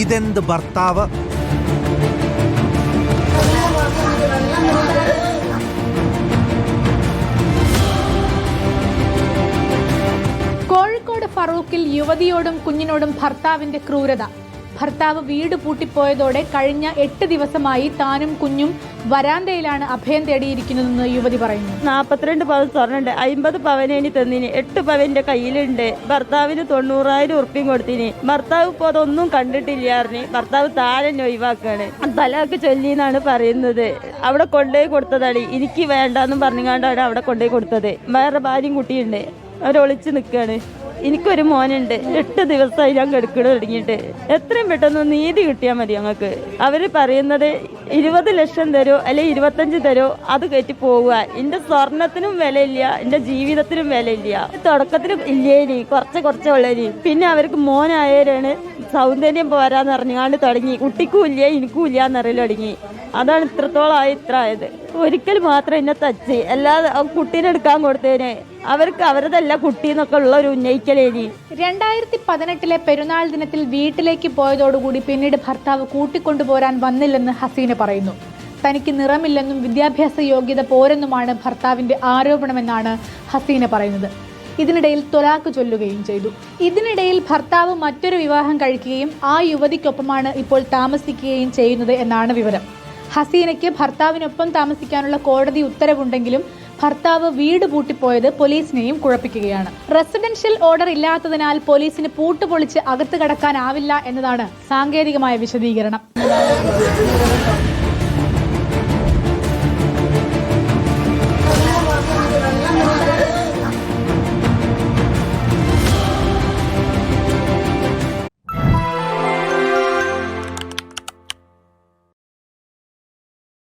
ഇതെന്ത് ഭർത്താവ്? കോഴിക്കോട് ഫറൂഖിൽ യുവതിയോടും കുഞ്ഞിനോടും ഭർത്താവിന്റെ ക്രൂരത. ഭർത്താവ് വീട് പൂട്ടിപ്പോയതോടെ കഴിഞ്ഞ 8 ദിവസമായി താനും കുഞ്ഞും വരാന്തയിലാണ് അഭയം തേടിയിരിക്കുന്നതെന്ന് യുവതി പറയുന്നു. 42 പവൻ സ്വർണ്ണുണ്ട്, 50 പവനേനി തന്നിന്, 8 പവന്റെ കയ്യിലുണ്ട്. ഭർത്താവിന് 90,000 ഉറുപ്പ്യം കൊടുത്തിന്. ഭർത്താവ് ഇപ്പോൾ അതൊന്നും കണ്ടിട്ടില്ലാറിന്. ഭർത്താവ് താഴെ ഒഴിവാക്കാണ്. തലാക്ക് ചൊല്ലിന്നാണ് പറയുന്നത്. അവിടെ കൊണ്ടുപോയി കൊടുത്തതാണ്. എനിക്ക് വേണ്ടെന്നും പറഞ്ഞുകൊണ്ടാണ് അവിടെ കൊണ്ടുപോയി കൊടുത്തത്. വേറെ ഭാര്യയും കുട്ടിയുണ്ട്, അവരൊളിച്ച് നിൽക്കുകയാണ്. എനിക്കൊരു മോനുണ്ട്. 8 ദിവസമായി ഞാൻ കെടുക്കണ തുടങ്ങിയിട്ട്. എത്രയും പെട്ടെന്ന് നീതി കിട്ടിയാൽ മതി ഞങ്ങൾക്ക്. അവർ പറയുന്നത് 20 ലക്ഷം തരോ അല്ലെങ്കിൽ 25 തരോ, അത് കയറ്റി പോവുക. എൻ്റെ സ്വർണത്തിനും വിലയില്ല, എൻ്റെ ജീവിതത്തിനും വിലയില്ല. തുടക്കത്തിന് ഇല്ലേനി, കുറച്ചേ ഉള്ളേനി. പിന്നെ അവർക്ക് മോനായവരാണ് സൗന്ദര്യം പോരാന്ന് പറഞ്ഞാണ്ട് തുടങ്ങി. കുട്ടിക്കും ഇല്ല എനിക്കും ഇല്ല എന്നറിയൽ തുടങ്ങി. അതാണ് ഇത്രത്തോളമായി ഇത്ര ആയത്. ഒരിക്കൽ മാത്രം എന്നെ തച്ച്, അല്ലാതെ കുട്ടീനെ എടുക്കാൻ കൊടുത്തേനെ. അവർക്ക് അവരതല്ല കുട്ടി എന്നൊക്കെ ഉള്ള ഒരു ഉന്നയിക്കലേനി. 2018 പെരുന്നാൾ ദിനത്തിൽ വീട്ടിലേക്ക് പോയതോടുകൂടി പിന്നീട് ഭർത്താവ് കൂട്ടിക്കൊണ്ടുപോരാൻ വന്നില്ലെന്ന് ഹസീന പറയുന്നു. തനിക്ക് നിറമില്ലെന്നും വിദ്യാഭ്യാസ യോഗ്യത പോരെന്നുമാണ് ഭർത്താവിന്റെ ആരോപണമെന്നാണ് ഹസീന പറയുന്നത്. ഇതിനിടയിൽ തൊലാക്ക് ചൊല്ലുകയും ചെയ്തു. ഇതിനിടയിൽ ഭർത്താവ് മറ്റൊരു വിവാഹം കഴിക്കുകയും ആ യുവതിക്കൊപ്പമാണ് ഇപ്പോൾ താമസിക്കുകയും ചെയ്യുന്നത് എന്നാണ് വിവരം. ഹസീനയ്ക്ക് ഭർത്താവിനൊപ്പം താമസിക്കാനുള്ള കോടതി ഉത്തരവുണ്ടെങ്കിലും ഭർത്താവ് വീട് പൂട്ടിപ്പോയത് പോലീസിനെയും കുഴപ്പിക്കുകയാണ്. റെസിഡൻഷ്യൽ ഓർഡർ ഇല്ലാത്തതിനാൽ പോലീസിന് പൂട്ടുപൊളിച്ച് അകത്ത് കടക്കാനാവില്ല എന്നതാണ് സാങ്കേതികമായ വിശദീകരണം.